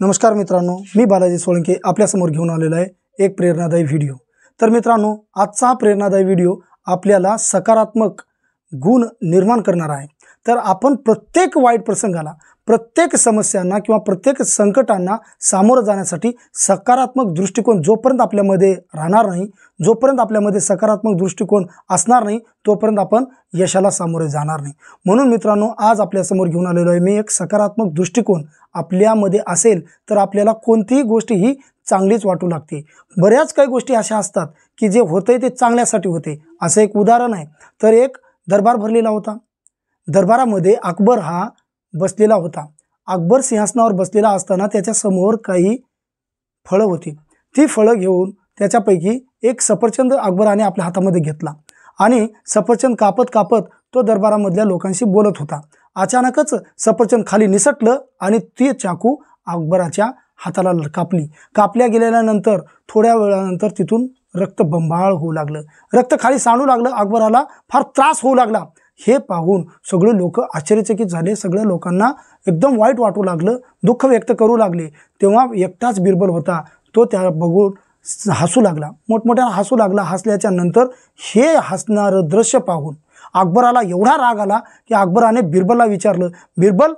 नमस्कार मित्रांनो, मी बालाजी सोळंके आपल्यासमोर घेऊन आलेलो आहे एक प्रेरणादायी व्हिडिओ। तर मित्रांनो, आजचा हा प्रेरणादायी व्हिडिओ आपल्याला सकारात्मक गुण निर्माण करणार आहे। तर आपण प्रत्येक वाईट प्रसंगाला, प्रत्येक समस्यांना किंवा प्रत्येक संकटांना सामोरं जाण्यासाठी सकारात्मक दृष्टिकोन जोपर्यंत आपल्यामध्ये राहणार नाही, जोपर्यंत आपल्यामध्ये सकारात्मक दृष्टिकोन असणार नाही, तोपर्यंत आपण यशाला सामोरे जाणार नाही। म्हणून मित्रांनो, आज आपल्यासमोर घेऊन आलेलो आहे मी एक सकारात्मक दृष्टिकोन आपल्यामध्ये असेल तर आपल्याला कोणतीही गोष्ट ही चांगलीच वाटू लागते। बऱ्याच काही गोष्टी अशा असतात की जे होते ते चांगल्यासाठी होते। असं एक उदाहरण आहे। तर एक दरबार भरलेला होता। दरबारामध्ये अकबर हा बसलेला होता। अकबर सिंहासनावर बसलेला असताना त्याच्या समोर काही फळं होती। ती फळं घेऊन त्याच्यापैकी एक सफरचंद अकबराने आपल्या हातामध्ये घेतला आणि सफरचंद कापत कापत तो दरबारामधल्या लोकांशी बोलत होता। अचानकच सफरचंद खाली निसटलं आणि ती चाकू अकबराच्या हाताला कापल्या गेल्यानंतर थोड्या वेळानंतर तिथून रक्त बंबाळ होऊ लागलं। रक्त खाली सांडू लागलं। अकबराला फार त्रास होऊ लागला। हे पाहून सगळे लोक आश्चर्यचकित झाले। सगळ्या लोकांना एकदम वाईट वाटू लागलं, दुःख व्यक्त करू लागले। तेव्हा एकटाच बिरबल होता। तो त्या बघून हसू लागला, मोठमोठ्या हसू लागला। हसल्याच्या नंतर हे हसणारं दृश्य पाहून अकबराला एवढा राग आला की अकबराने बिरबलला विचारलं, बिरबल,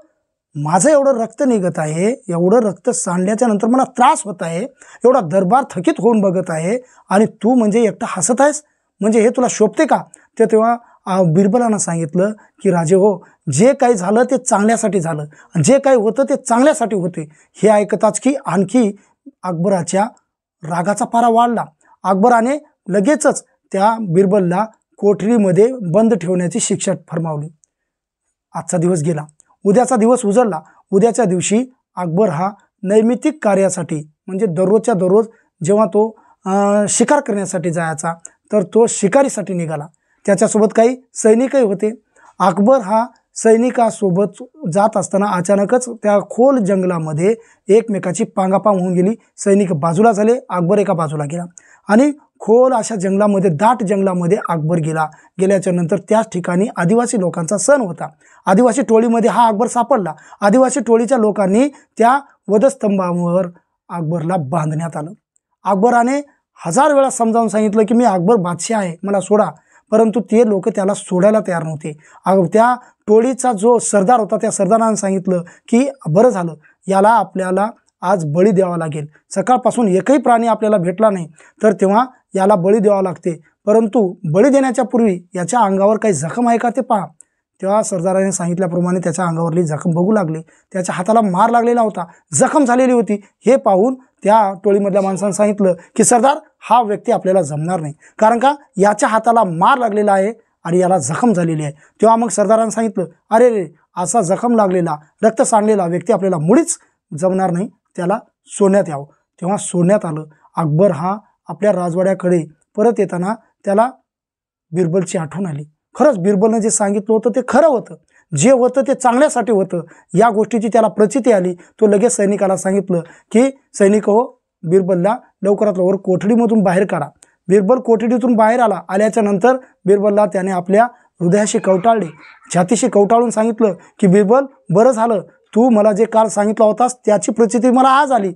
माझं एवढं रक्त निघत आहे, एवढं रक्त सांडल्याच्या नंतर मला त्रास होत आहे, एवढा दरबार थकीत होऊन बघत आहे आणि तू म्हणजे एकटा हसत आहेस, म्हणजे हे तुला शोभते का? ते तेव्हा बिरबलानं सांगितलं की राजे हो, जे काही झालं ते चांगल्यासाठी झालं, जे काही होतं ते चांगल्यासाठी होते। हे ऐकताच की आणखी अकबराच्या रागाचा पारा वाढला। अकबराने लगेचच त्या बिरबलला कोठडीमध्ये बंद ठेवण्याची शिक्षा फरमावली। आजचा दिवस गेला, उद्याचा दिवस उजळला। उद्याच्या दिवशी अकबर हा नैमित्तिक कार्यासाठी म्हणजे दररोजच्या दररोज जेव्हा तो शिकार करण्यासाठी जायचा तर तो शिकारीसाठी निघाला। त्याच्यासोबत काही सैनिकही होते। अकबर हा सैनिकासोबत जात असताना अचानकच त्या खोल जंगलामध्ये एकमेकाची पांगापांग होऊन गेली। सैनिक बाजूला झाले, अकबर एका बाजूला गेला आणि खोल अशा जंगलामध्ये, दाट जंगलामध्ये अकबर गेल्याच्या नंतर त्याच ठिकाणी आदिवासी लोकांचा सण होता। आदिवासी टोळीमध्ये हा अकबर सापडला। आदिवासी टोळीच्या लोकांनी त्या वधस्तंभावर अकबरला बांधण्यात आलं। अकबराने 1000 वेळा समजावून सांगितलं की मी अकबर बादशाह आहे, मला सोडा, परंतु ते लोक त्याला सोडायला तयार नव्हते। त्या टोळीचा जो सरदार होता त्या सरदाराने सांगितलं की बरं झालं, याला आपल्याला आज बळी द्यावा लागेल। सकाळपासून एकही प्राणी आपल्याला भेटला नाही, तर तेव्हा याला बळी द्यावा लागते, परंतु बळी देण्याच्या पूर्वी याच्या अंगावर काही जखम आहे का ते पहा। तेव्हा सरदाराने सांगितल्याप्रमाणे त्याच्या अंगावरली जखम बघू लागले। त्याच्या हाताला मार लागलेला होता, जखम झालेली होती। हे पाहून त्या टोळीमधल्या माणसांनी सांगितलं की सरदार, हा व्यक्ती आपल्याला जमणार नाही, कारण का याच्या हाताला मार लागलेला आहे आणि याला जखम झालेली आहे। तेव्हा मग सरदाराने सांगितलं, अरे रे, असा जखम लागलेला, रक्त सांडलेला व्यक्ती आपल्याला मुळीच जमणार नाही, त्याला सोडण्यात यावं। तेव्हा सोडण्यात आलं। अकबर हा आपल्या राजवाड्याकडे परत येताना त्याला बिरबलची आठवण आली। खरंच बिरबलनं जे सांगितलं होतं ते खरं होतं, जे होतं ते चांगल्यासाठी होतं। या गोष्टीची त्याला प्रचिती आली। तो लगेच सैनिकाला सांगितलं की सैनिक हो, बिरबलला लवकरात लवकर कोठडीमधून बाहेर काढा। बिरबल कोठडीतून बाहेर आल्याच्या नंतर बिरबलला त्याने आपल्या हृदयाशी कवटाळले, छातीशी कवटाळून सांगितलं की बिरबल, बरं झालं, तू मला जे काल सांगितलं होतास त्याची प्रचिती मला आज आली।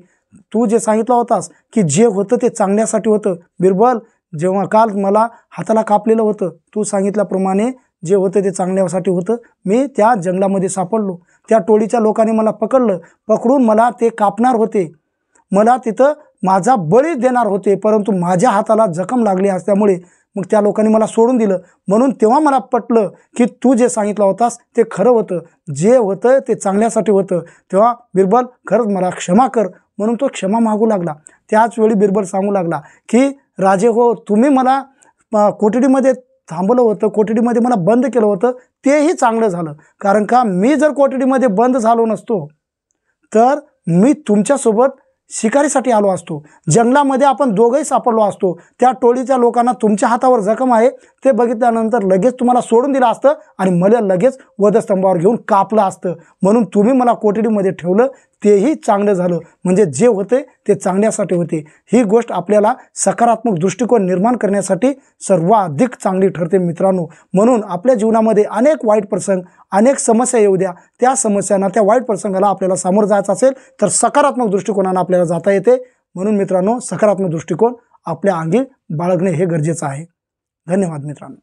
तू जे सांगितलं होतास की जे होतं ते चांगल्यासाठी होतं, बिरबल, जेव्हा काल मला हाताला कापलेलं होतं, तू सांगितल्याप्रमाणे जे होतं ते चांगल्यासाठी होतं। मी त्या जंगलामध्ये सापडलो, त्या टोळीच्या लोकांनी मला पकडून मला ते कापणार होते, मला तिथं माझा बळी देणार होते, परंतु माझ्या हाताला जखम लागली असल्यामुळे मग त्या लोकांनी मला सोडून दिलं। म्हणून तेव्हा मला पटलं की तू जे सांगितलं होतास ते खरं होतं, जे होतं ते चांगल्यासाठी होतं। तेव्हा बिरबल, खरंच मला क्षमा कर, म्हणून तो क्षमा मागू लागला। त्याच वेळी बिरबल सांगू लागला की राजे हो, तुम्ही मला कोठडीमध्ये थांबवलं होतं, कोठडीमध्ये मला बंद केलं होतं, तेही चांगलं झालं, कारण का मी जर कोठडीमध्ये बंद झालो नसतो तर मी तुमच्यासोबत शिकारीसाठी आलो असतो, जंगलामध्ये आपण दोघंही सापडलो असतो। त्या टोळीच्या लोकांना तुमच्या हातावर जखम आहे ते बघितल्यानंतर लगेच तुम्हाला सोडून दिलं असतं आणि मला लगेच वधस्तंभावर घेऊन कापलं असतं. म्हणून तुम्ही मला कोठडीमध्ये ठेवलं, तेही चांगलं झालं. म्हणजे जे होते ते चांगल्यासाठी होते. ही गोष्ट आपल्याला सकारात्मक दृष्टिकोन निर्माण करण्यासाठी सर्वाधिक चांगली ठरते मित्रांनो. म्हणून आपल्या जीवनामध्ये अनेक वाईट प्रसंग, अनेक समस्या येऊ द्या, त्या समस्यांना, त्या वाईट प्रसंगाला आपल्याला सामोरं जायचं असेल तर सकारात्मक दृष्टिकोनानं आपल्याला जाता येते. म्हणून मित्रांनो, सकारात्मक दृष्टिकोन आपल्या अंगी बाळगणे हे गरजेचं आहे. धन्यवाद मित्रांनो.